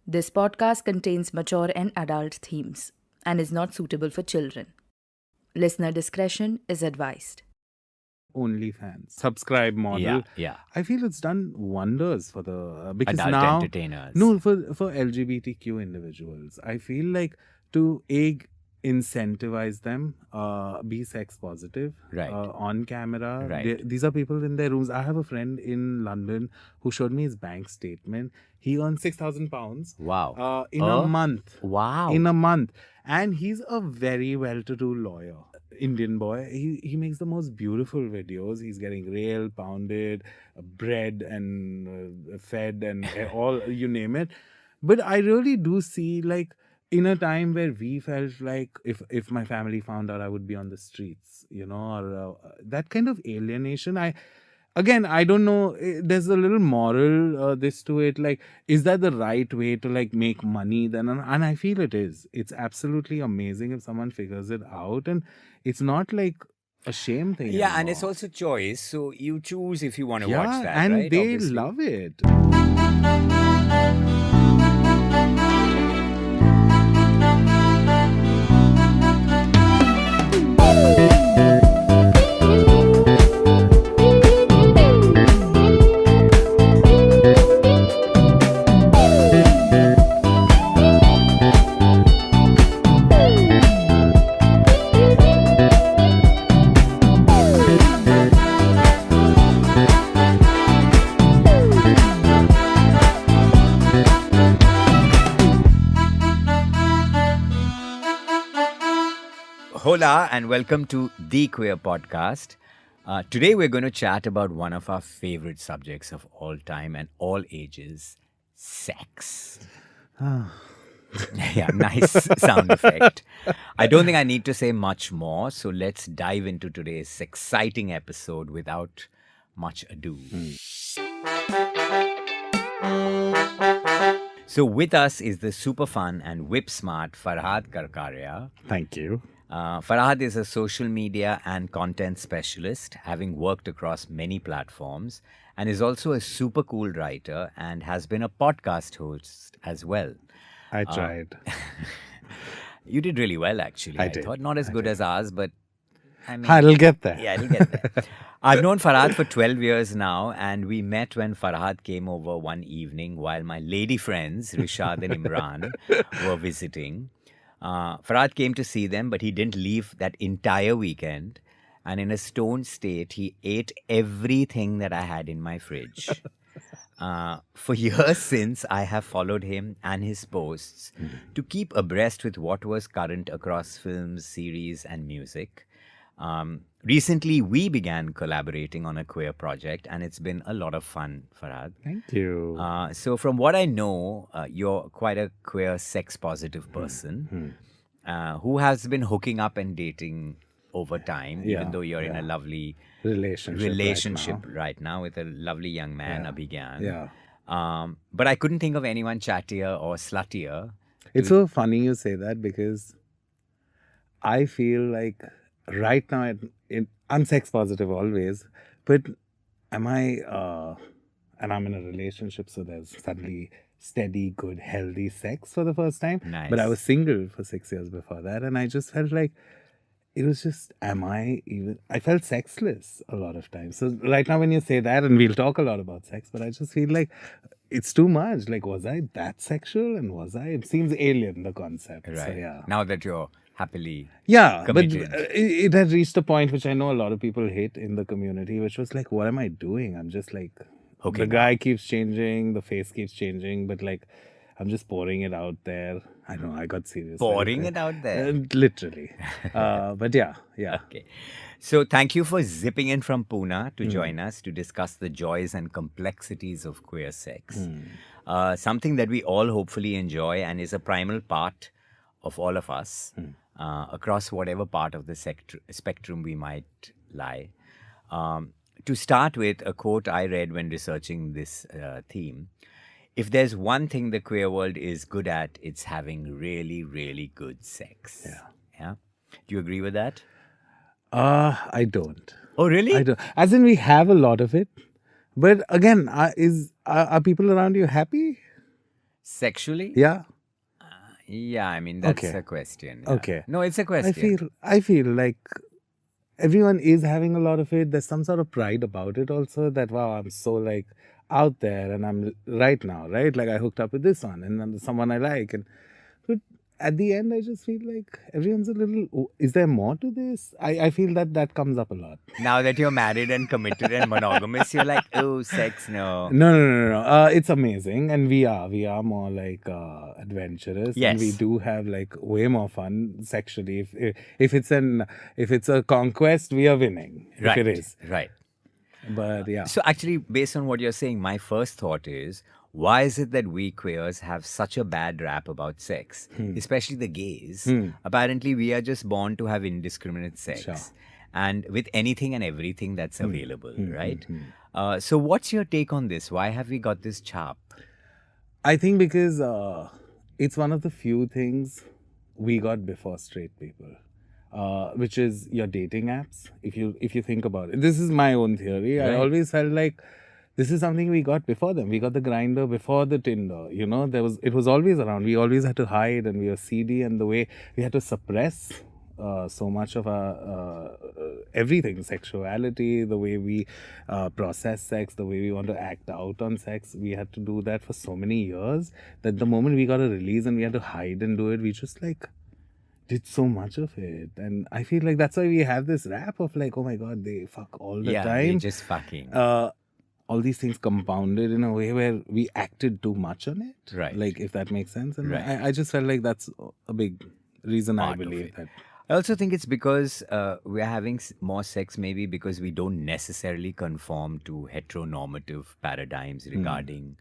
This podcast contains mature and adult themes and is not suitable for children. Listener discretion is advised. OnlyFans subscribe model. Yeah. I feel it's done wonders for the because Adult now entertainers. no for LGBTQ individuals. I feel like to incentivize them, be sex positive, Right. on camera. Right. These are people in their rooms. I have a friend in London who showed me his bank statement. He earns £6,000. Wow. In a month. Wow. In a month, and he's a very well-to-do lawyer. Indian boy. He makes the most beautiful videos. He's getting railed, pounded, bred and fed and all, you name it. But I really do see, like, in a time where we felt like if my family found out, I would be on the streets, or that kind of alienation. I don't know. There's a little moral this to it. Like, is that the right way to like make money? Then, and I feel it is. It's absolutely amazing if someone figures it out, and it's not like a shame thing. Yeah, and anymore. it's also choice. So you choose if you want to yeah, watch that, and right? they Obviously. love it. Hola and welcome to The Queer Podcast. Today we're going to chat about one of our favorite subjects of all time and all ages, sex. Yeah, nice sound effect. I don't think I need to say much more, so let's dive into today's exciting episode without much ado. So with us is the super fun and whip smart Farhad Karkaria. Thank you. Farhad is a social media and content specialist, having worked across many platforms, and is also a super cool writer and has been a podcast host as well. I tried. You did really well, actually. I did. thought not as good as ours, but I mean, I'll get there. yeah, it'll get there. I've known Farhad for 12 years now, and we met when Farhad came over one evening while my lady friends, Rishad and Imran, were visiting. Farhad came to see them, but he didn't leave that entire weekend. And in a stoned state, he ate everything that I had in my fridge. For years since, I have followed him and his posts to keep abreast with what was current across films, series, and music. Recently, we began collaborating on a queer project, and it's been a lot of fun, Farhad. Thank you. So from what I know, you're quite a queer sex-positive person who has been hooking up and dating over time, even though you're in a lovely relationship right now with a lovely young man, Abhigyan. Yeah. But I couldn't think of anyone chattier or sluttier. It's so funny you say that because I feel like right now I'm sex positive always, but am I, and I'm in a relationship, so there's suddenly steady, good, healthy sex for the first time. Nice. But I was single for 6 years before that, and I just felt like it was just, I felt sexless a lot of times. So right now when you say that, and we'll talk a lot about sex, but I just feel like it's too much. Like, was I that sexual? And it seems alien, the concept. Right. So, yeah. Now that you're happily Committed. committed. But it had reached a point which I know a lot of people hate in the community, which was like, what am I doing? I'm just like, Hooking the guy keeps changing, the face keeps changing, but like, I'm just pouring it out there. I don't know, I got serious. Pouring it out there. Literally. But yeah. Okay. So thank you for zipping in from Pune to join us to discuss the joys and complexities of queer sex. Something that we all hopefully enjoy and is a primal part of all of us across whatever part of the spectrum we might lie. To start with, a quote I read when researching this theme. If there's one thing the queer world is good at, it's having really, really good sex. Yeah. Do you agree with that? I don't. Oh, really? I don't. As in, we have a lot of it. But again, are people around you happy? Sexually? Yeah. Yeah, I mean, that's Okay. a question. Yeah. Okay. No, it's a question. I feel like everyone is having a lot of it. There's some sort of pride about it also, that wow, I'm so like out there, and I'm right now, right? Like I hooked up with this one, and then someone I like, and but at the end I just feel like everyone's a little, "Oh, is there more to this?" I feel that comes up a lot. Now that you're married and committed and monogamous, you're like, oh, sex, no. No. It's amazing, and we are more like adventurous, and we Yes. do have like way more fun sexually. If it's a conquest, we are winning. If it Right, is, right. but yeah. So, actually, based on what you're saying, my first thought is why is it that we queers have such a bad rap about sex, especially the gays? Apparently, we are just born to have indiscriminate sex. Sure. And with anything and everything that's available, right? So, what's your take on this? Why have we got this chap? I think because it's one of the few things we got before straight people, which is your dating apps. If you think about it, this is my own theory. I Right. always felt like this is something we got before them. We got the grinder before the Tinder. It was always around. We always had to hide, and we were seedy, and the way we had to suppress so much of our everything, sexuality, the way we process sex, the way we want to act out on sex. We had to do that for so many years that the moment we got a release and we had to hide and do it, we just like did so much of it. And I feel like that's why we have this rap of like, oh my god, they fuck all the Yeah, they're time. just fucking. All these things compounded in a way where we acted too much on it. Right. Like, if that makes sense. And Right. I just felt like that's a big reason Part I of believe it. that. I also think it's because we're having more sex, maybe because we don't necessarily conform to heteronormative paradigms regarding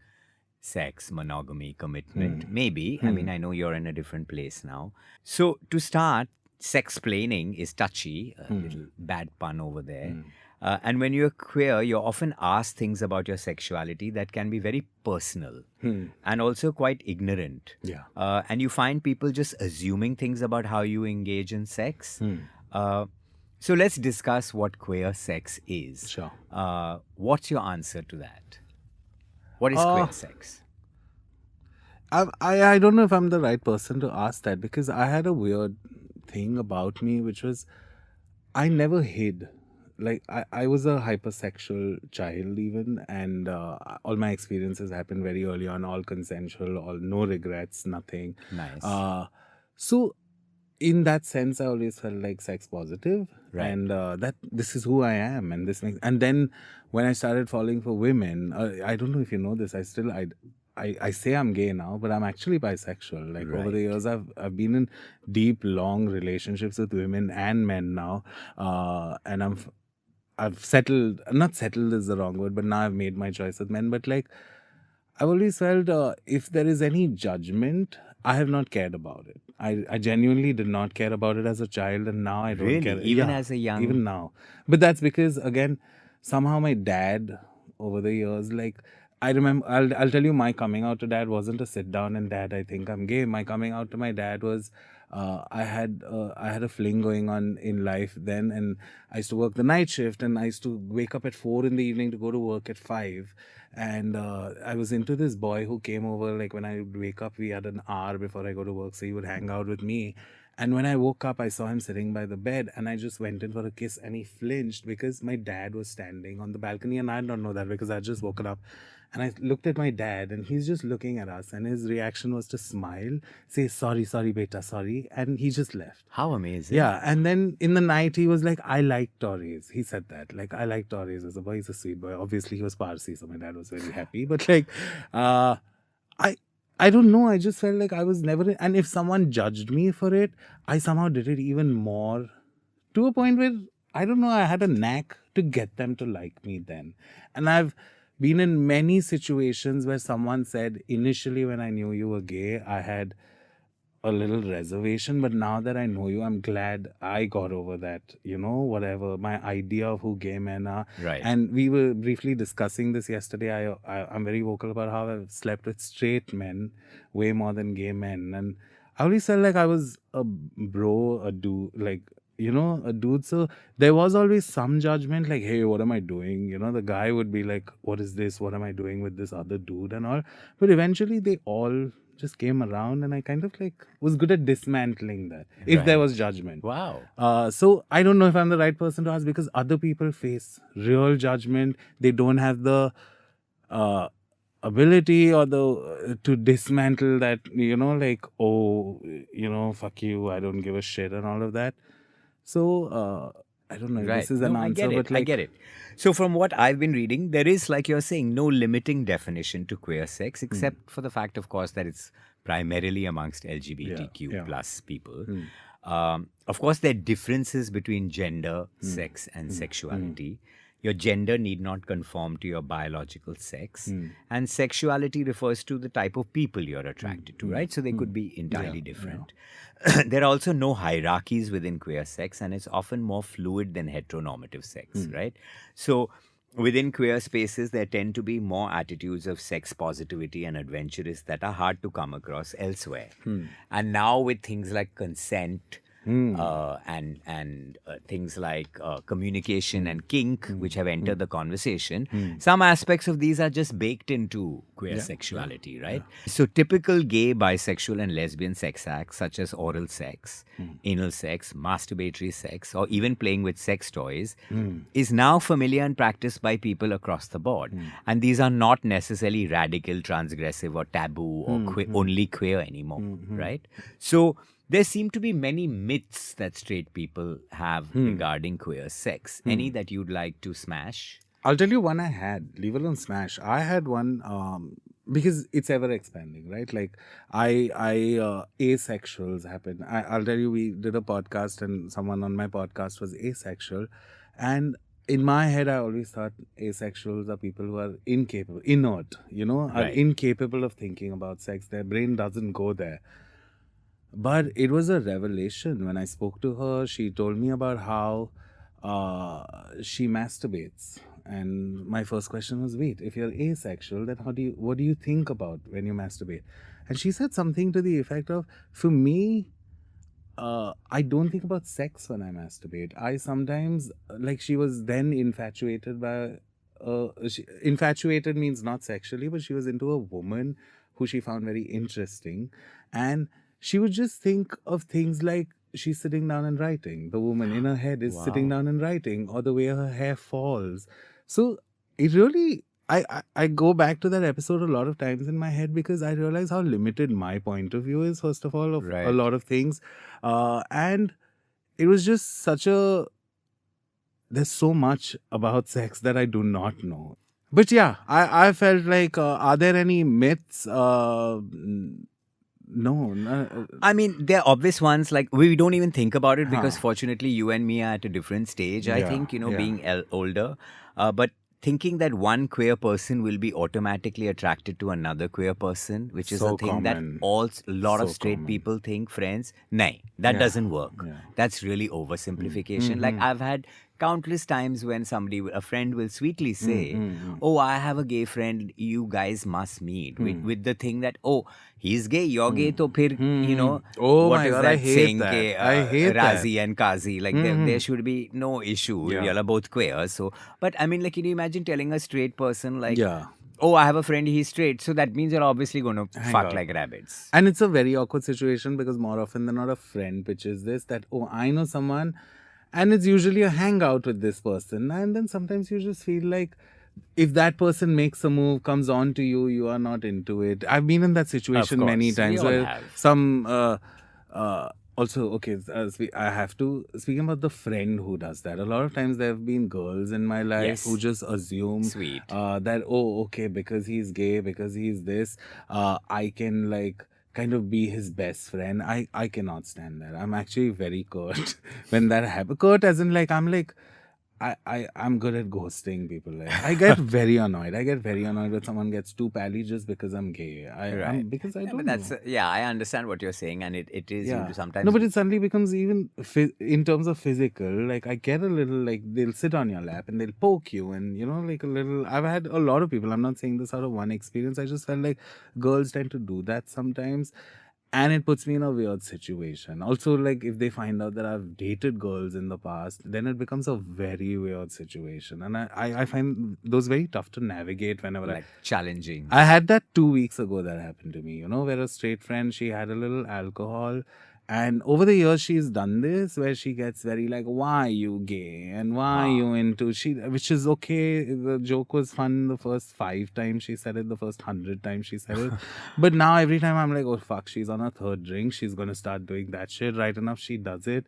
sex, monogamy, commitment. Maybe. I mean, I know you're in a different place now. So, to start, sex planning is touchy, a little bad pun over there. And when you're queer, you're often asked things about your sexuality that can be very personal and also quite ignorant. Yeah. And you find people just assuming things about how you engage in sex. So let's discuss what queer sex is. Sure. What's your answer to that? What is queer sex? I don't know if I'm the right person to ask that, because I had a weird thing about me, which was I never hid. Like, I was a hypersexual child even, and all my experiences happened very early on, all consensual, all no regrets, nothing. Nice. So in that sense, I always felt like sex positive, Right. and that this is who I am, and this makes. And then when I started falling for women, I don't know if you know this. I say I'm gay now, but I'm actually bisexual. Like, over the Right. years, I've been in deep, long relationships with women and men now, and I've settled. Not settled is the wrong word, but now I've made my choice with men. But like, I've always felt if there is any judgment, I have not cared about it. I genuinely did not care about it as a child, and now I don't Really? care. Even Yeah, as a young- even now. But that's because, again, somehow my dad over the years, like, I remember, I'll tell you, my coming out to dad wasn't a sit down and dad, I think I'm gay. My coming out to my dad was I had a fling going on in life then, and I used to work the night shift, and I used to wake up at 4 in the evening to go to work at 5. And I was into this boy who came over. Like, when I would wake up, we had an hour before I go to work, so he would hang out with me. And when I woke up, I saw him sitting by the bed, and I just went in for a kiss, and he flinched because my dad was standing on the balcony, and I don't know that because I had just woken up. And I looked at my dad, and he's just looking at us, and his reaction was to smile, say, sorry, beta, sorry. And he just left. How amazing. Yeah. And then in the night, he was like, I like Tories. He said that. Like, I like Tories as a boy. He's a sweet boy. Obviously, he was Parsi, so my dad was very happy. But like, I don't know. I just felt like I was never. And if someone judged me for it, I somehow did it even more, to a point where, I don't know, I had a knack to get them to like me then. And I've been in many situations where someone said, initially when I knew you were gay, I had a little reservation, but now that I know you, I'm glad I got over that, whatever, my idea of who gay men are. Right. And we were briefly discussing this yesterday. I'm very vocal about how I've slept with straight men way more than gay men. And I always felt like I was a bro, a dude, like, a dude. So there was always some judgment, like, hey, what am I doing? The guy would be like, what is this? What am I doing with this other dude and all? But eventually they all just came around, and I kind of like was good at dismantling that if there Right. was judgment. Wow. So I don't know if I'm the right person to ask, because other people face real judgment. They don't have the uh, ability or the to dismantle that, like, oh, fuck you, I don't give a shit and all of that. So I don't know if Right. this is No, an I answer, get it. but I like, get it. So, from what I've been reading, there is, like you're saying, no limiting definition to queer sex, except for the fact, of course, that it's primarily amongst LGBTQ yeah. plus people. Of course, there are differences between gender, sex, and sexuality. Your gender need not conform to your biological sex, and sexuality refers to the type of people you're attracted to, right? So they could be entirely different. There are also no hierarchies within queer sex, and it's often more fluid than heteronormative sex, right? So within queer spaces, there tend to be more attitudes of sex positivity and adventurous that are hard to come across elsewhere. And now with things like consent, and things like communication and kink, which have entered the conversation, some aspects of these are just baked into queer sexuality, right? So typical gay, bisexual, and lesbian sex acts such as oral sex, anal sex, masturbatory sex, or even playing with sex toys is now familiar and practiced by people across the board. And these are not necessarily radical, transgressive, or taboo, or only queer anymore, right? So there seem to be many myths that straight people have regarding queer sex. Any that you'd like to smash? I'll tell you one I had, leave alone smash. I had one, because it's ever expanding, right? Like asexuals happen. I'll tell you, we did a podcast and someone on my podcast was asexual. And in my head, I always thought asexuals are people who are incapable, inert, are Right. incapable of thinking about sex. Their brain doesn't go there. But it was a revelation when I spoke to her. She told me about how she masturbates. And my first question was, wait, if you're asexual, then what do you think about when you masturbate? And she said something to the effect of, for me, I don't think about sex when I masturbate. I sometimes, like, she was then infatuated by, infatuated means not sexually, but she was into a woman who she found very interesting. And she would just think of things like she's sitting down and writing. The woman in her head is sitting down and writing, or the way her hair falls. So it really, I go back to that episode a lot of times in my head, because I realize how limited my point of view is, first of all, of a Right. lot of things. And it was just there's so much about sex that I do not know. But yeah, I felt like, are there any myths? No. I mean, there are obvious ones, like we don't even think about it because fortunately you and me are at a different stage, I Yeah, think, yeah. being older. But thinking that one queer person will be automatically attracted to another queer person, which is So a thing that common. a lot of So straight common. people think, friends. Nay, that Yeah, doesn't work. yeah. That's really oversimplification. Like I've had countless times when a friend will sweetly say, oh, I have a gay friend, you guys must meet, with the thing that, oh, he's gay, you're gay, to phir, Oh what my is God, I that hate saying, that. ke, I hate that. Razi and Kazi, like there should be no issue. Yeah. You're both queer. So, but I mean, like, can you imagine telling a straight person, like, Yeah. oh, I have a friend, he's straight, so that means you're obviously going to fuck out. like rabbits. And it's a very awkward situation, because more often than not, a friend pitches this, that, oh, I know someone, and it's usually a hangout with this person. And then sometimes you just feel like, if that person makes a move, comes on to you, you are not into it. I've been in that situation course, many we times all where have. some also, okay, I have to, speaking about the friend who does that, a lot of times there have been girls in my life Yes. who just assume Sweet. that, oh, okay, because he's gay, because he's this, I can, like, kind of be his best friend. I cannot stand that. I'm actually very curt when that happens. Curt as in, like, I'm like, I'm good at ghosting people. Like, I get very annoyed. I get very annoyed when someone gets too pally just because I'm gay. Because I Yeah, don't but that's know. yeah, I understand what you're saying, and it is Yeah. sometimes. No, but it suddenly becomes even in terms of physical. Like, I get a little, like, they'll sit on your lap and they'll poke you, and like a little. I've had a lot of people. I'm not saying this out of one experience. I just felt like girls tend to do that sometimes, And it puts me in a weird situation. Also, like, if they find out that I've dated girls in the past, then it becomes a very weird situation. And I find those very tough to navigate whenever Like challenging. I had that 2 weeks ago that happened to me, where a straight friend, she had a little alcohol. And over the years, she's done this where she gets very like, why you gay? And why you into which is okay. The joke was fun the first 5 times she said it, the first 100 times she said it. But now every time I'm like, oh fuck, she's on her third drink. She's going to start doing that shit. Right enough, she does it.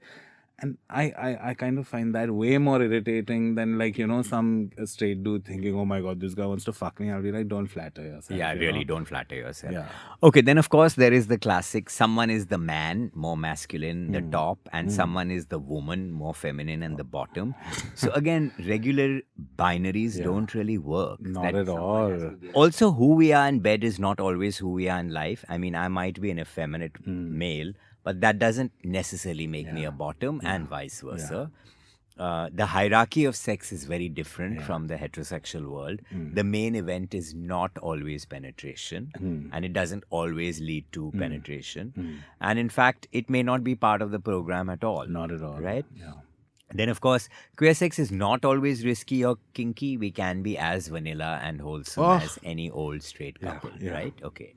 And I kind of find that way more irritating than like, some straight dude thinking, oh my God, this guy wants to fuck me. I'll be like, don't flatter yourself. Yeah, really, don't flatter yourself. Yeah. Okay, then of course there is the classic, someone is the man, more masculine, the top, and someone is the woman, more feminine, and the bottom. So again, regular binaries don't really work. Not at all. Also, who we are in bed is not always who we are in life. I mean, I might be an effeminate male, but that doesn't necessarily make me a bottom, and vice versa. The hierarchy of sex is very different from the heterosexual world. The main event is not always penetration, and it doesn't always lead to penetration. And in fact, it may not be part of the program at all. Not at all. Right? Yeah. Then, of course, queer sex is not always risky or kinky. We can be as vanilla and wholesome as any old straight couple, right? Okay.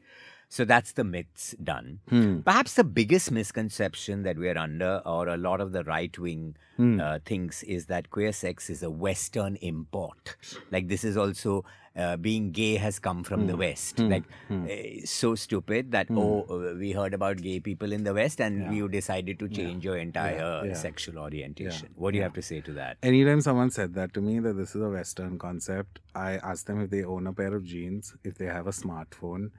So that's the myths done. Perhaps the biggest misconception that we are under, or a lot of the right-wing thinks, is that queer sex is a Western import. Like this is also, being gay has come from the West. Like, so stupid that, we heard about gay people in the West and you decided to change your entire sexual orientation. What do you have to say to that? Anytime someone said that to me, that this is a Western concept, I asked them if they own a pair of jeans, if they have a smartphone.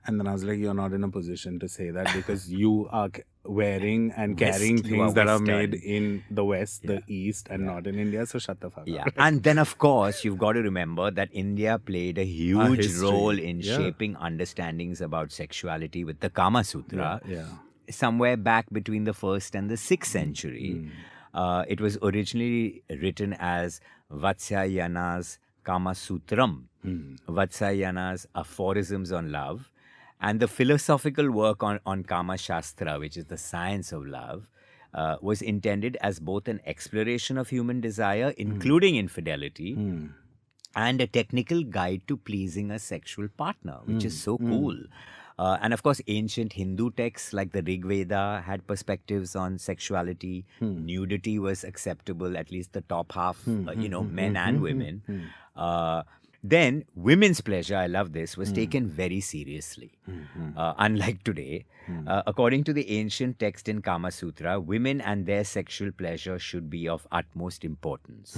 And then I was like, you're not in a position to say that because you are wearing and carrying things that are made in the West, the East, and not in India. So shut the fuck up. And then, of course, you've got to remember that India played a huge role in shaping understandings about sexuality with the Kama Sutra. Somewhere back between the 1st and the 6th century. It was originally written as Vatsyayana's Kama Sutram, Vatsyayana's aphorisms on love. And the philosophical work on Kama Shastra, which is the science of love, was intended as both an exploration of human desire, including infidelity, and a technical guide to pleasing a sexual partner, which is so cool. And of course, ancient Hindu texts like the Rig Veda had perspectives on sexuality. Nudity was acceptable, at least the top half, men and women. Then, women's pleasure, I love this, was taken very seriously. Unlike today, according to the ancient text in Kama Sutra, women and their sexual pleasure should be of utmost importance.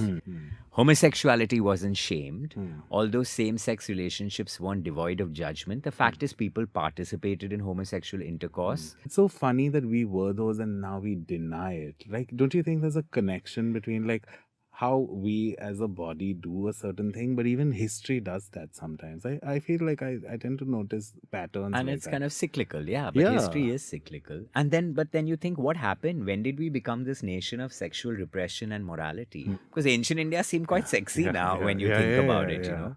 Homosexuality wasn't shamed. Although same-sex relationships weren't devoid of judgment, the fact is people participated in homosexual intercourse. It's so funny that we were those and now we deny it. Like, don't you think there's a connection between like how we as a body do a certain thing, but even history does that sometimes. I feel like I tend to notice patterns. And like it's that. kind of cyclical, but history is cyclical. And then, but then you think, what happened? When did we become this nation of sexual repression and morality? Because ancient India seemed quite sexy now when you think about it, you know.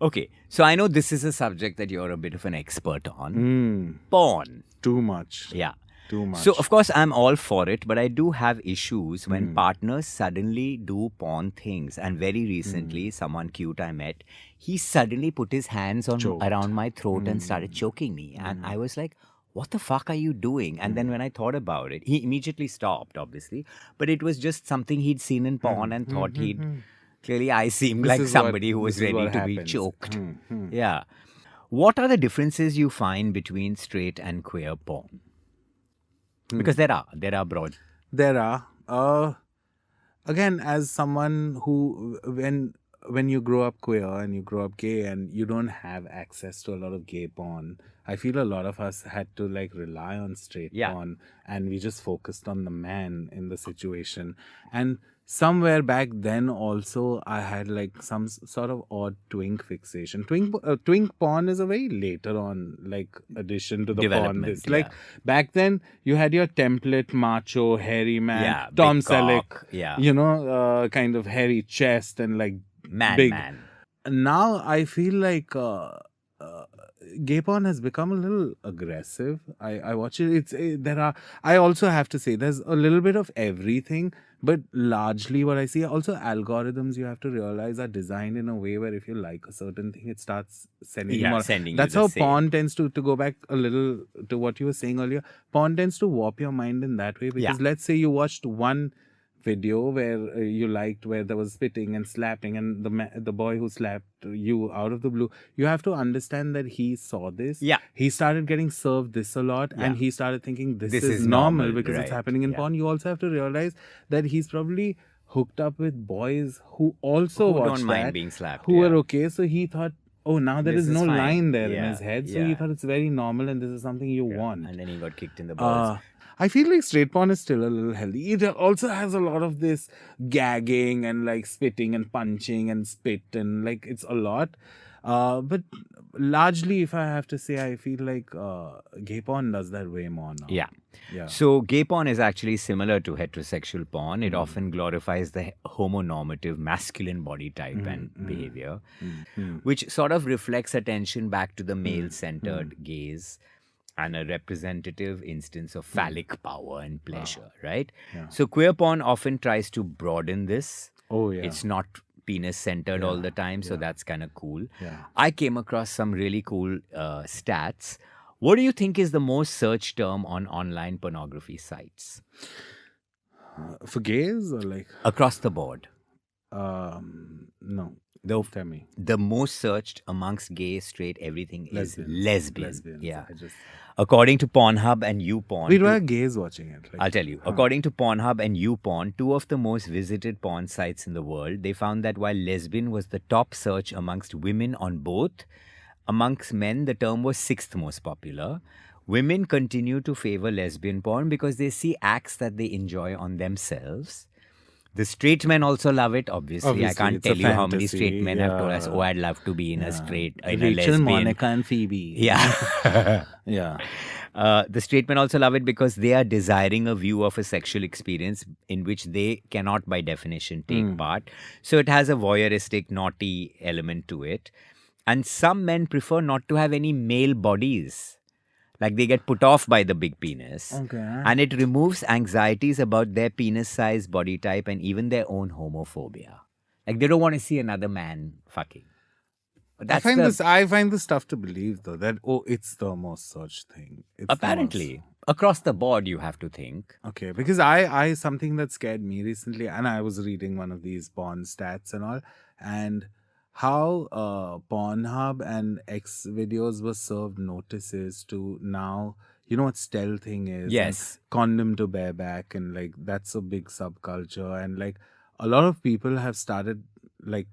Okay, so I know this is a subject that you're a bit of an expert on. Porn. Too much. Yeah. Too much. So, of course, I'm all for it, but I do have issues when partners suddenly do porn things. And very recently, someone cute I met, he suddenly put his hands around my throat and started choking me. And I was like, what the fuck are you doing? And then when I thought about it, he immediately stopped, obviously. But it was just something he'd seen in porn and thought he'd... Clearly, I seemed like somebody who was ready to be choked. Yeah. What are the differences you find between straight and queer porn? Because there are broad. There are. Again, as someone who, when you grow up queer and you grow up gay and you don't have access to a lot of gay porn, I feel a lot of us had to like rely on straight porn, and we just focused on the man in the situation. And somewhere back then also I had like some sort of odd twink fixation. Twink porn is a very later on like addition to the porn list. Like back then you had your template macho hairy man, Tom Selleck, kind of hairy chest and like man. now I feel like gay porn has become a little aggressive. I watch it. There are. I also have to say there's a little bit of everything, but largely what I see. Also, algorithms you have to realize are designed in a way where if you like a certain thing, it starts sending you more. sending you That's the how same. porn tends to go back a little to what you were saying earlier. Porn tends to warp your mind in that way because let's say you watched one video where you liked where there was spitting and slapping and the boy who slapped you out of the blue, you have to understand that he saw this. He started getting served this a lot and he started thinking this is normal because it's happening in porn. You also have to realize that he's probably hooked up with boys who also watch don't mind that, being slapped, who are okay. So he thought, oh, now there This is is no fine. line there in Yeah, his head. So yeah. he thought it's very normal and this is something you want. And then he got kicked in the balls. I feel like straight porn is still a little healthy. It also has a lot of this gagging and like spitting and punching and spit and like it's a lot. But largely, if I have to say, I feel like gay porn does that way more now. Yeah. Yeah. So gay porn is actually similar to heterosexual porn. It often glorifies the homonormative masculine body type and behavior, which sort of reflects attention back to the male-centered gaze and a representative instance of phallic power and pleasure, right? Yeah. So queer porn often tries to broaden this. Oh, yeah. It's not penis-centered all the time, so that's kind of cool. Yeah. I came across some really cool stats. What do you think is the most searched term on online pornography sites? For gays or like? Across the board. No. Tell me. The most searched amongst gay, straight, everything is lesbian. Lesbians. Yeah. I just... According to Pornhub and YouPorn. Wait, why are gays watching it? Like, I'll tell you. According to Pornhub and YouPorn, two of the most visited porn sites in the world, they found that while lesbian was the top search amongst women on both, amongst men, the term was sixth most popular. Women continue to favor lesbian porn because they see acts that they enjoy on themselves. The straight men also love it, obviously. I can't tell you how many straight men have told us, oh, I'd love to be in a straight, in a Rachel, lesbian. Monica and Phoebe. Yeah. Yeah. The straight men also love it because they are desiring a view of a sexual experience in which they cannot, by definition, take part. So it has a voyeuristic, naughty element to it. And some men prefer not to have any male bodies. Like they get put off by the big penis. Okay. And it removes anxieties about their penis size, body type, and even their own homophobia. Like they don't want to see another man fucking. But that's I find this tough to believe though, that it's the most searched thing. It's apparently across the board you have to think. Okay, because I something that scared me recently, and I was reading one of these porn stats and all, and how Pornhub and X videos were served notices to now, you know what stealthing is? Yes. And condom to bareback, and like that's a big subculture, and like a lot of people have started like.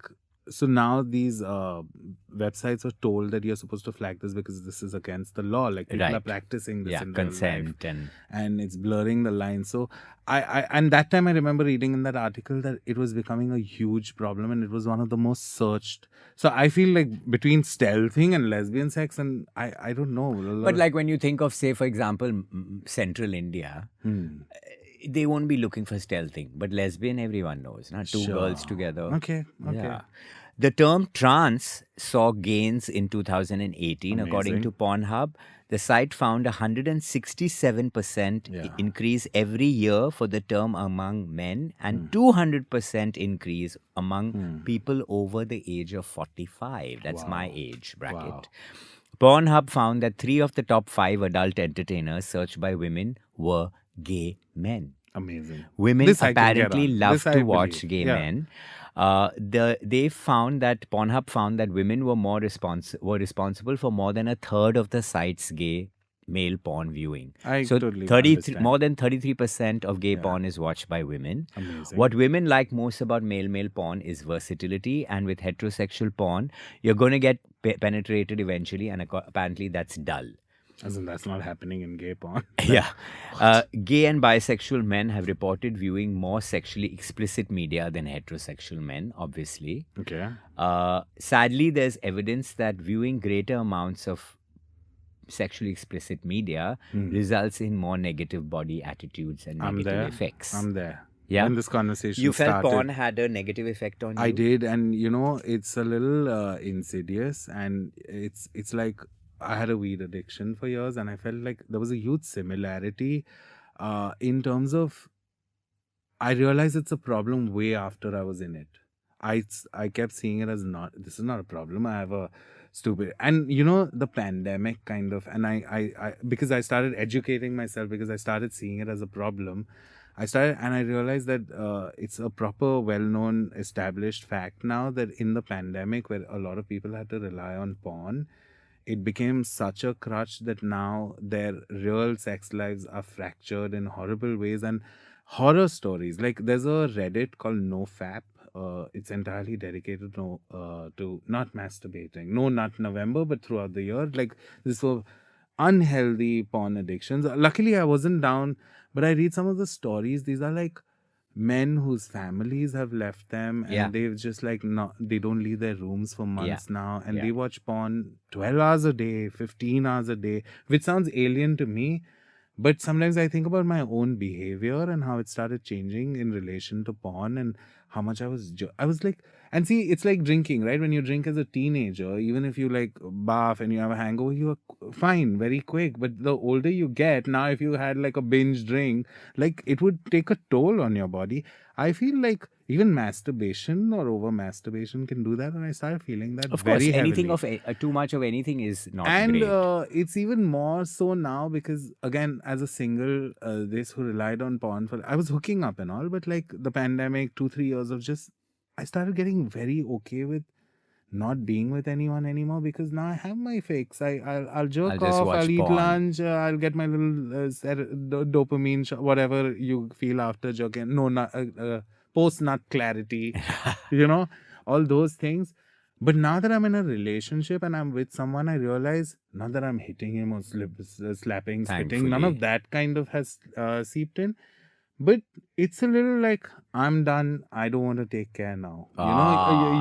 So now these websites are told that you're supposed to flag this because this is against the law. Like people are practicing this in real consent life, and it's blurring the line. So I and that time I remember reading in that article that it was becoming a huge problem and it was one of the most searched. So I feel like between stealthing and lesbian sex and I don't know. But like when you think of, say, for example, central India, they won't be looking for stealthing, but lesbian everyone knows, not two girls together. Okay. Yeah. The term trans saw gains in 2018. Amazing. According to Pornhub. The site found 167% increase every year for the term among men and 200% increase among people over the age of 45. That's my age bracket. Wow. Pornhub found that 3 of the top 5 adult entertainers searched by women were gay men. Amazing. Women This I can get apparently on. love This I to watch believe. gay Yeah. men. They found that Pornhub found that women were responsible for more than a third of the site's gay male porn viewing. I So totally 33 understand. more than 33% of gay porn is watched by women. Amazing. What women like most about male porn is versatility, and with heterosexual porn, you're going to get penetrated eventually, and apparently that's dull. As in that's not happening in gay porn. Yeah. Gay and bisexual men have reported viewing more sexually explicit media than heterosexual men, obviously. Okay. Sadly, there's evidence that viewing greater amounts of sexually explicit media results in more negative body attitudes and negative effects. I'm there. Yeah. when this conversation You felt started. porn had a negative effect on you? I did, and it's a little insidious, and it's like I had a weed addiction for years, and I felt like there was a huge similarity in terms of I realized it's a problem way after I was in it. I kept seeing it as not this is not a problem. I have a stupid and the pandemic kind of and I because I started educating myself because I started seeing it as a problem. I started and I realized that it's a proper, well-known, established fact now that in the pandemic where a lot of people had to rely on porn, it became such a crutch that now their real sex lives are fractured in horrible ways and horror stories. Like there's a Reddit called NoFap. It's entirely dedicated to not masturbating. No, not November, but throughout the year. Like this for unhealthy porn addictions. Luckily, I wasn't down, but I read some of the stories. These are like men whose families have left them and Yeah. they've just like not they don't leave their rooms for months now and Yeah. they watch porn 12 hours a day, 15 hours a day, which sounds alien to me, but sometimes I think about my own behavior and how it started changing in relation to porn and how much I was like, and see, it's like drinking, right? When you drink as a teenager, even if you like bath and you have a hangover, you are fine very quick. But the older you get, now if you had like a binge drink, like it would take a toll on your body. I feel like even masturbation or over masturbation can do that, and I started feeling that Of course, very anything heavily. of too much of anything is not And great. it's even more so now because again, as a single, this who relied on porn for, I was hooking up and all, but like the pandemic, 2-3 years of just, I started getting very okay with not being with anyone anymore because now I have my fix. I'll jerk I'll just off. watch I'll eat porn. lunch. I'll get my little dopamine, whatever you feel after jerking. No, not post nut clarity. All those things. But now that I'm in a relationship and I'm with someone, I realize not that I'm hitting him or slapping, spitting. None Thankfully. of that kind of has seeped in. But it's a little like I'm done. I don't want to take care now.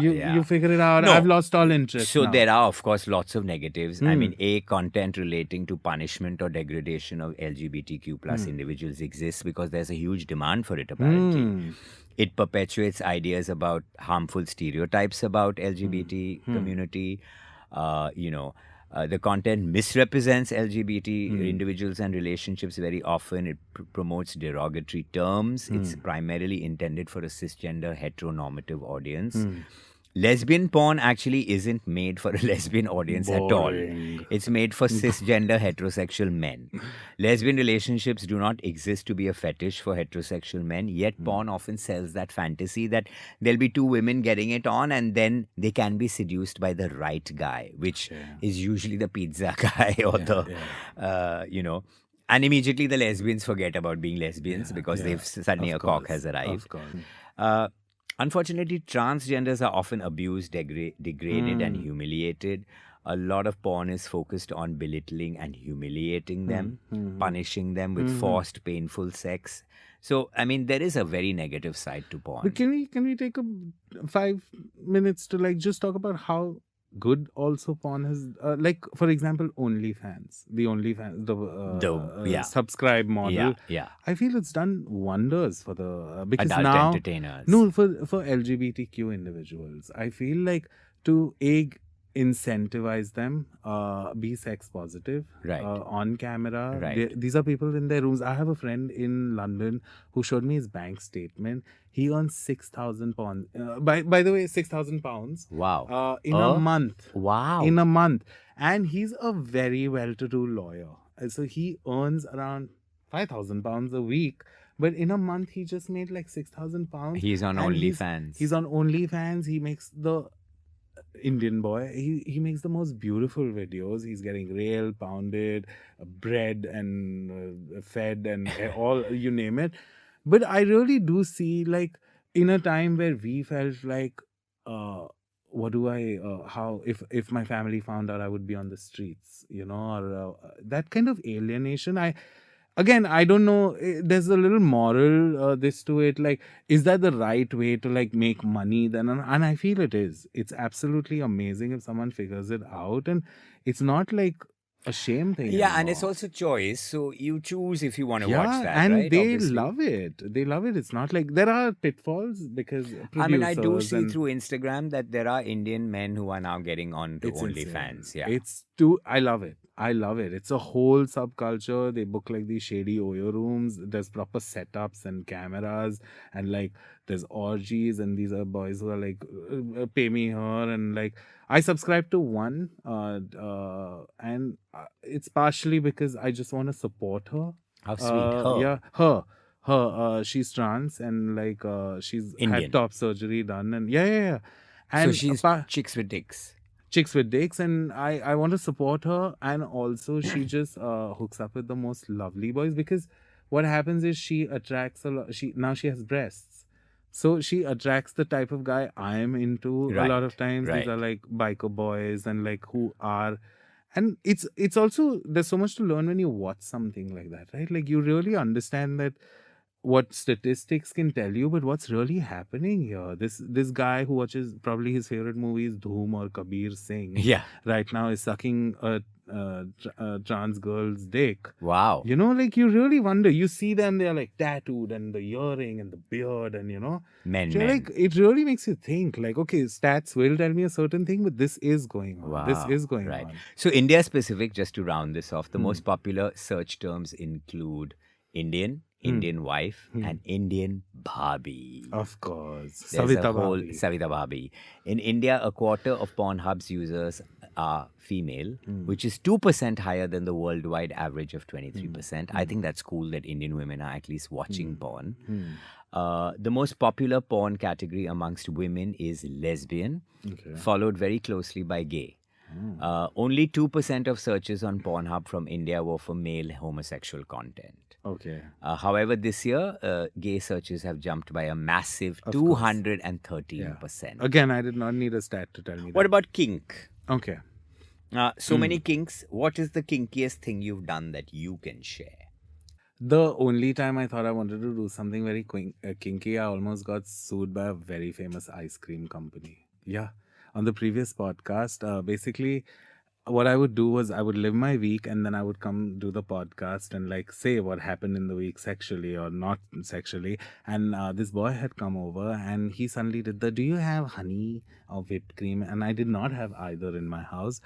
You figure it out. No. I've lost all interest So now. there are, of course, lots of negatives. I mean, content relating to punishment or degradation of LGBTQ plus individuals exists because there's a huge demand for it, apparently. It perpetuates ideas about harmful stereotypes about LGBT community. The content misrepresents LGBT individuals and relationships very often. It promotes derogatory terms. It's primarily intended for a cisgender heteronormative audience. Lesbian porn actually isn't made for a lesbian audience at all. Boring. It's made for cisgender heterosexual men. Lesbian relationships do not exist to be a fetish for heterosexual men, yet porn often sells that fantasy that there'll be two women getting it on and then they can be seduced by the right guy, which is usually the pizza guy or and immediately the lesbians forget about being lesbians because they've suddenly a cock has arrived. Of course. Unfortunately, transgenders are often abused, degraded, and humiliated. A lot of porn is focused on belittling and humiliating them, punishing them with forced, painful sex. So, I mean, there is a very negative side to porn. But can we take 5 minutes to like just talk about how good also porn has like for example OnlyFans, the subscribe model. Yeah. I feel it's done wonders for the because Adult now entertainers. no for LGBTQ individuals. I feel like to incentivize them be sex positive Right. on camera. Right. These are people in their rooms. I have a friend in London who showed me his bank statement. He earns 6,000 pounds. By the way, 6,000 pounds. Wow. In a month. Wow. In a month. And he's a very well-to-do lawyer. So he earns around 5,000 pounds a week. But in a month, he just made like 6,000 pounds. He's on And OnlyFans. He's on OnlyFans. He makes the Indian boy. He makes the most beautiful videos. He's getting railed, pounded, bred and fed and all, you name it. But I really do see like in a time where we felt like, what do I, how, if my family found out I would be on the streets, or that kind of alienation. Again, I don't know. There's a little moral this to it. Like, is that the right way to like make money? Then, and I feel it is. It's absolutely amazing if someone figures it out. And it's not like a shame thing Yeah, and it's anymore. also choice. So you choose if you want to watch Yeah, that, and right? they Obviously. love it. They love it. It's not like there are pitfalls because I mean, I do producers see and through Instagram that there are Indian men who are now getting on to it's insane. OnlyFans. Yeah. It's too. I love it. I love it. It's a whole subculture. They book like these shady Oyo rooms. There's proper setups and cameras, and like there's orgies, and these are boys who are like, pay me here, and like I subscribe to one, and it's partially because I just want to support her. How sweet. Her. Yeah, her. She's trans and like she's had Indian. top surgery done, and yeah. So And she's chicks with dicks. chicks with dicks, and I want to support her, and also she just hooks up with the most lovely boys because what happens is she attracts a lot. She has breasts, so she attracts the type of guy I am into. A lot of Right. times these Right. are like biker boys and like who are, and it's also there's so much to learn when you watch something like that, right? Like you really understand that what statistics can tell you, but what's really happening here. This guy who watches probably his favorite movie is Dhoom or Kabir Singh Yeah. right now is sucking a trans girl's dick. Wow. You know, like you really wonder. You see them, they're like tattooed and the earring and the beard, and Men. like it really makes you think. Like, okay, stats will tell me a certain thing, but this is going on. This Wow. is going Right. on. So India specific, just to round this off, the Hmm. most popular search terms include Indian, Indian wife, and Indian bhabhi. Of course, There's a Savita whole Bhabhi. Savita Bhabhi. In India, a quarter of Pornhub's users are female, which is 2% higher than the worldwide average of 23%. I think that's cool that Indian women are at least watching porn. The most popular porn category amongst women is lesbian, Okay. followed very closely by gay. Only 2% of searches on Pornhub from India were for male homosexual content. Okay. However, this year, gay searches have jumped by a massive Of course. 213%. Again, I did not need a stat to tell me What that. about kink? Okay. So many kinks. What is the kinkiest thing you've done that you can share? The only time I thought I wanted to do something very kinky, I almost got sued by a very famous ice cream company. Yeah. On the previous podcast, basically, what I would do was I would live my week and then I would come do the podcast and like say what happened in the week sexually or not sexually. And this boy had come over and he suddenly did do you have honey or whipped cream? And I did not have either in my house.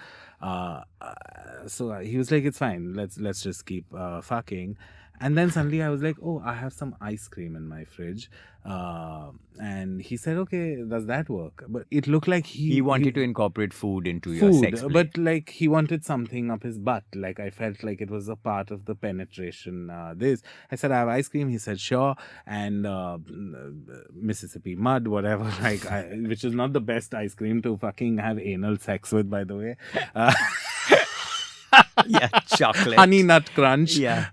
So he was like, it's fine. Let's just keep fucking. And then suddenly I was like, oh, I have some ice cream in my fridge. And he said, okay, does that work? But it looked like He wanted to incorporate food into your sex play. but like he wanted something up his butt. Like I felt like it was a part of the penetration. I said, I have ice cream. He said, sure. And Mississippi mud, whatever, which is not the best ice cream to fucking have anal sex with, by the way. Yeah, chocolate. Honey Nut Crunch. Yeah.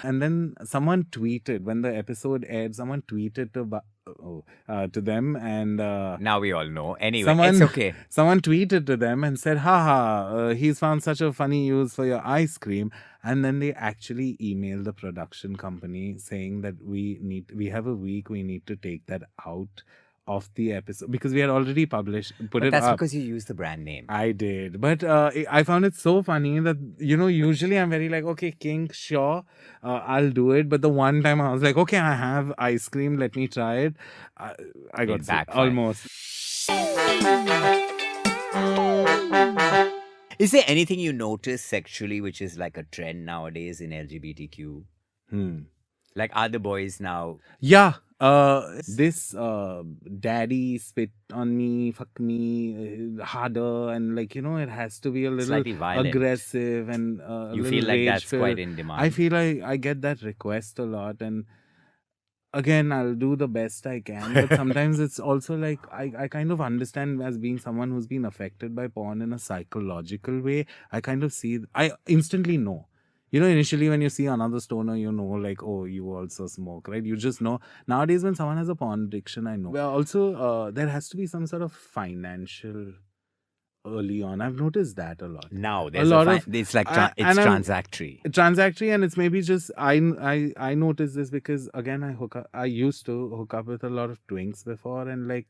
And then someone tweeted when the episode aired. Someone tweeted to them, and Now we all know. Anyway, someone it's okay. Someone tweeted to them and said, "Haha, he's found such a funny use for your ice cream." And then they actually emailed the production company saying that we have a week. We need to take that out of the episode because we had already put But it that's up. because you used the brand name. I did, but I found it so funny that usually I'm very like, okay, kink, sure, I'll do it. But the one time I was like, okay, I have ice cream, let me try it. I got sick, backfired. almost. Is there anything you notice sexually which is like a trend nowadays in LGBTQ? Like, are the boys now? Yeah. This daddy spit on me, fuck me harder, and like it has to be a little Slightly violent. aggressive and a You little feel like that's rage-filled. quite in demand. I feel like I get that request a lot, and again, I'll do the best I can. But sometimes it's also like I kind of understand as being someone who's been affected by porn in a psychological way. I kind of I instantly know. Initially when you see another stoner, like, oh, you also smoke, right? You just know. Nowadays, when someone has a porn addiction, I know. Well, also, there has to be some sort of financial early on. I've noticed that a lot. Now there's it's like it's transactory. Transactory, and it's maybe just I noticed this because again I used to hook up with a lot of twinks before, and like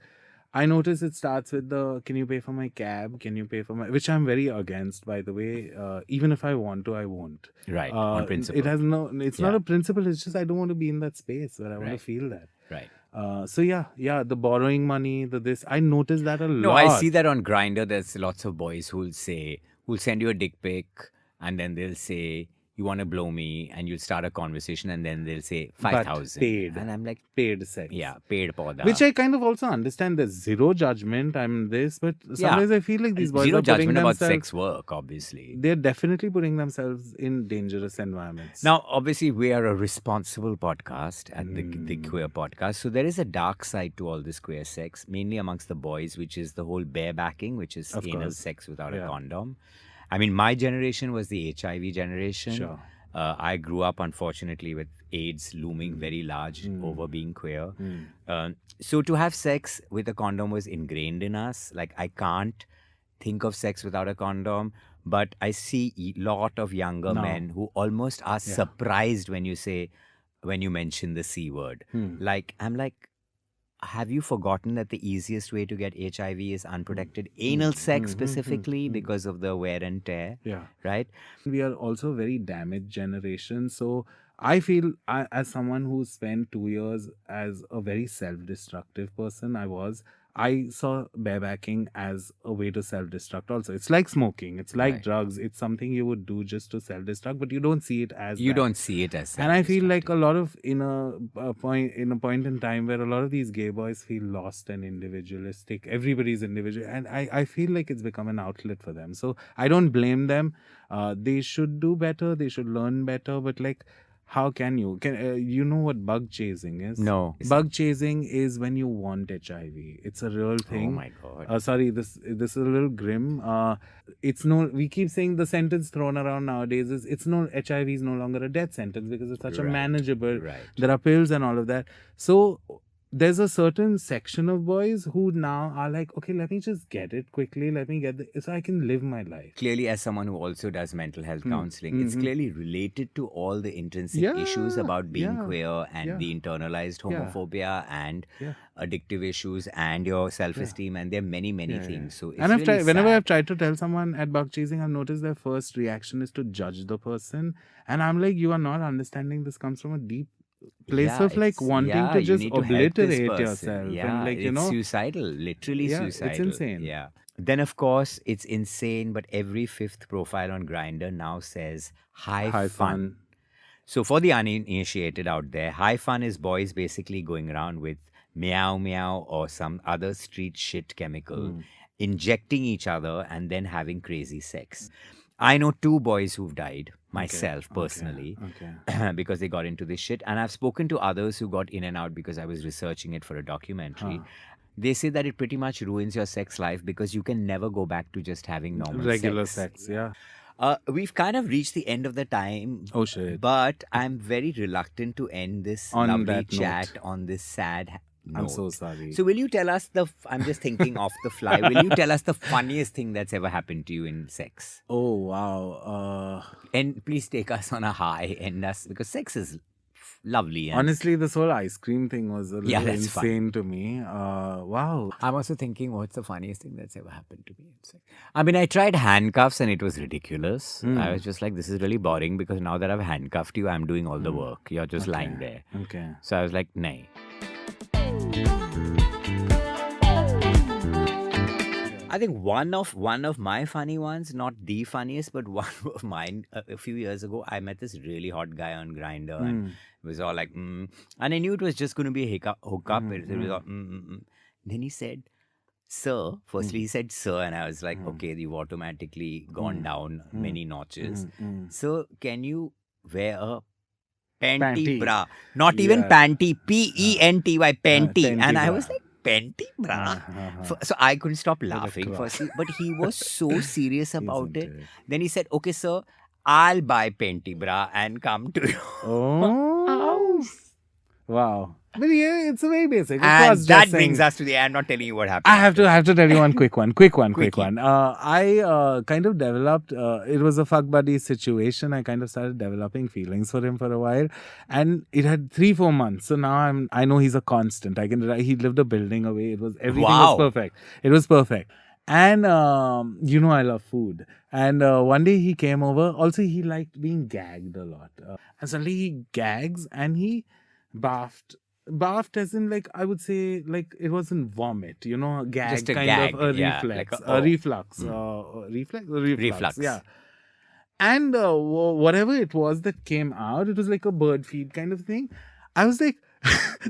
I notice it starts with the can you pay for my cab? Can you pay for my which I'm very against, by the way. Even if I want to, I won't. Right, on principle. It has no. It's not Yeah. a principle. It's just I don't want to be in that space where I want to Right. feel that. Right. So yeah, the borrowing money, the this. I notice that a lot. No, I see that on Grindr. There's lots of boys who'll send you a dick pic, and then they'll say, "You want to blow me?" And you'll start a conversation, and then they'll say But 5,000. paid. And I'm like, Paid sex. yeah, paid poda. Which I kind of also understand. There's zero judgment. I'm this, but sometimes I feel like these boys Zero are putting judgment about themselves. sex work, obviously. They're definitely putting themselves in dangerous environments. Now, obviously, we are a responsible podcast at the queer podcast. So there is a dark side to all this queer sex, mainly amongst the boys, which is the whole barebacking, which is Of anal course. sex without a Yeah. condom. I mean, my generation was the HIV generation. Sure. I grew up, unfortunately, with AIDS looming very large over being queer. So to have sex with a condom was ingrained in us. Like, I can't think of sex without a condom, but I see a lot of younger No. men who almost are surprised when you mention the C word. Like, I'm like, have you forgotten that the easiest way to get HIV is unprotected anal sex specifically because of the wear and tear, Yeah. right? We are also a very damaged generation. So I feel, as someone who spent 2 years as a very self-destructive person, I saw barebacking as a way to self-destruct also. It's like smoking. It's like Right. drugs. It's something you would do just to self-destruct, but you don't see it as You that. don't see it as And I feel like a self-destructive. lot of in a point in time where a lot of these gay boys feel lost and individualistic. Everybody's individual, and I feel like it's become an outlet for them. So I don't blame them. They should do better. They should learn better. But like, how can you know what bug chasing is? No. Bug chasing is when you want HIV. It's a real thing. Oh my God. Sorry, this is a little grim. It's no. We keep saying the sentence thrown around nowadays is it's no HIV is no longer a death sentence because it's such a Right, manageable. right. There are pills and all of that. So there's a certain section of boys who now are like, okay, let me just get it quickly. Let me get so I can live my life. Clearly, as someone who also does mental health counseling, it's clearly related to all the intrinsic issues Yeah, about being yeah, queer and yeah. the internalized Yeah. homophobia and Yeah. addictive issues and your self-esteem, and there are many things. So it's And really whenever sad. I've tried to tell someone at bug chasing, I've noticed their first reaction is to judge the person. And I'm like, you are not understanding. This comes from a deep place Yeah, of like it's- wanting yeah, to you just need to help this obliterate person. yourself. Yeah, And like, it's suicidal, literally Yeah, it's suicidal. insane. Yeah. Then of course it's insane, but every fifth profile on Grindr now says high fun. So for the uninitiated out there, high fun is boys basically going around with meow meow or some other street shit chemical, injecting each other and then having crazy sex. I know 2 boys who've died, myself personally, Okay. because they got into this shit. And I've spoken to others who got in and out because I was researching it for a documentary. They say that it pretty much ruins your sex life because you can never go back to just having normal Regular sex. sex, yeah. We've kind of reached the end of the time. Oh, shit. But I'm very reluctant to end this On lovely that chat note. on this sad note. I'm so sorry. So will you tell us I'm just thinking off the fly, will you tell us the funniest thing that's ever happened to you in sex? Oh, wow. And please take us on a high because sex is lovely. And Honestly, this whole ice cream thing was a little Yeah, that's fun. insane to me. Wow. I'm also thinking, what's the funniest thing that's ever happened to me in sex? I mean, I tried handcuffs and it was ridiculous. I was just like, this is really boring because now that I've handcuffed you, I'm doing all the work. You're just lying there. Okay. So I was like, nay. I think one of my funny ones, not the funniest, but one of mine. A few years ago, I met this really hot guy on Grindr, and it was all like, and I knew it was just going to be a hookup. It was all, Then he said, "Sir." Firstly, he said, "Sir," and I was like, "Okay, you've automatically gone down many notches. So, can you wear a panty Panty. bra? Not even Yeah. panty, PENTY, panty." Panty And I bra. was like, "Panty bra?" So I couldn't stop laughing cross. firstly, but he was so serious about Isn't it. it? Then he said, "Okay, sir, I'll buy panty bra and come to you." Oh. Wow. But yeah, it's a very basic. And that brings us to the end. I'm not telling you what happened. I have to tell you one quick one. Quickie. I kind of developed. It was a fuck buddy situation. I kind of started developing feelings for him for a while, and it had 3-4 months. So now I know he's a constant. He lived a building away. Everything was perfect. It was perfect. And I love food. And one day he came over. Also, he liked being gagged a lot. And suddenly he gags and he barfed. Barfed as in, like, I would say, like, it wasn't vomit, gag, Just a kind gag, of a yeah, reflex. like a reflux. Reflux. Yeah. And whatever it was that came out, it was like a bird feed kind of thing. I was like,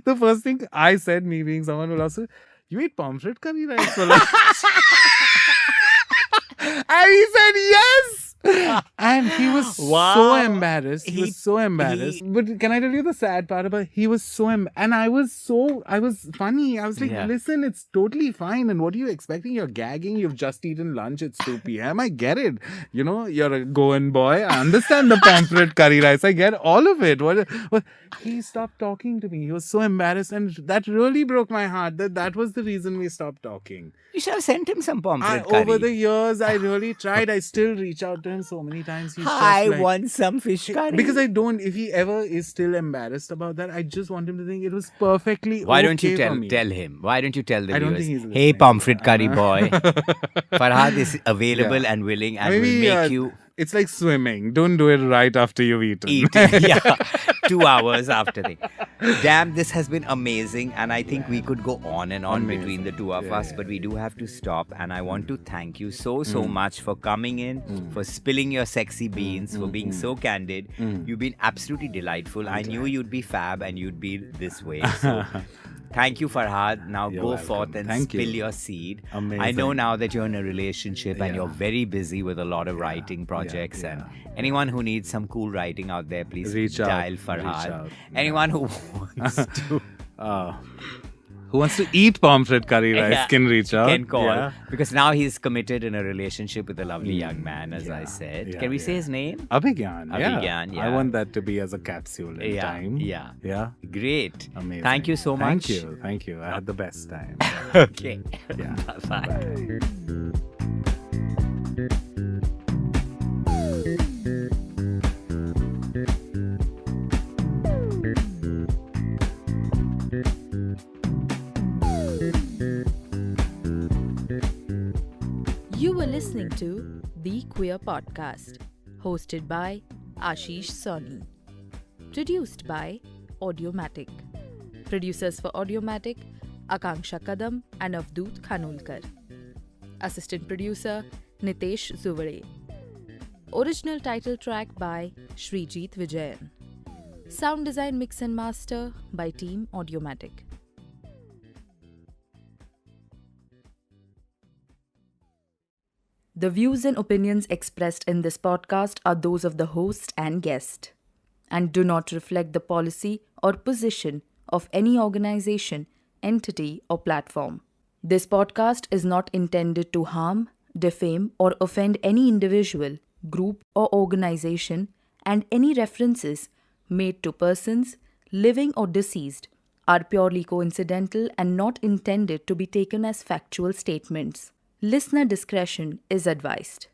the first thing I said, me being someone who loves it, you eat pomfret curry rice for lunch? And he said yes. And he was so embarrassed. He was so embarrassed. But can I tell you the sad part about it? He was so and I was funny. I was like, listen, it's totally fine. And what are you expecting? You're gagging. You've just eaten lunch. It's 2 p.m. I get it. You're a Goan boy. I understand the pomfret curry rice. I get all of it. What? He stopped talking to me. He was so embarrassed. And that really broke my heart. That was the reason we stopped talking. You should have sent him some pomfret curry. Over the years, I really tried. I still reach out to him so many times. He's I just like, want some fish curry. because if he ever is still embarrassed about that, I just want him to think it was perfectly Why don't you for me. tell him? Why don't you tell the I don't viewers? think he's Hey, listening. pomfret curry boy. Farhad is available and willing and will make you It's like swimming. Don't do it right after you've eaten. eat. Yeah, 2 hours after the. Damn, this has been amazing, and I think we could go on and on between the two of us, but we do have to stop. And I want to thank you so much for coming in, for spilling your sexy beans, for being so candid. You've been absolutely delightful. I knew you'd be fab and you'd be this way. So. Thank you, Farhad. Now You're go welcome. forth and Thank spill you. your seed. Amazing. I know now that you're in a relationship and you're very busy with a lot of writing projects. And anyone who needs some cool writing out there, please Reach out. dial Reach Farhad. out. Anyone who wants to Who wants to eat pomfret curry rice can reach out. can call. Yeah. Because now he's committed in a relationship with a lovely young man, as I said. Yeah, Can we say his name? Abhigyan. Abhigyan, yeah. I want that to be as a capsule in time. Yeah. Yeah. Great. Amazing. Thank you so much. Thank you. I had the best time. Okay. Yeah. Bye. You were listening to The Queer Podcast, hosted by Ashish Soni. Produced by Audiomatic. Producers for Audiomatic, Akanksha Kadam and Avdoot Khanulkar. Assistant producer, Nitesh Zuvade. Original title track by Srijit Vijayan. Sound design, mix and master by Team Audiomatic. The views and opinions expressed in this podcast are those of the host and guest and do not reflect the policy or position of any organization, entity, or platform. This podcast is not intended to harm, defame, or offend any individual, group, or organization, and any references made to persons, living or deceased, are purely coincidental and not intended to be taken as factual statements. Listener discretion is advised.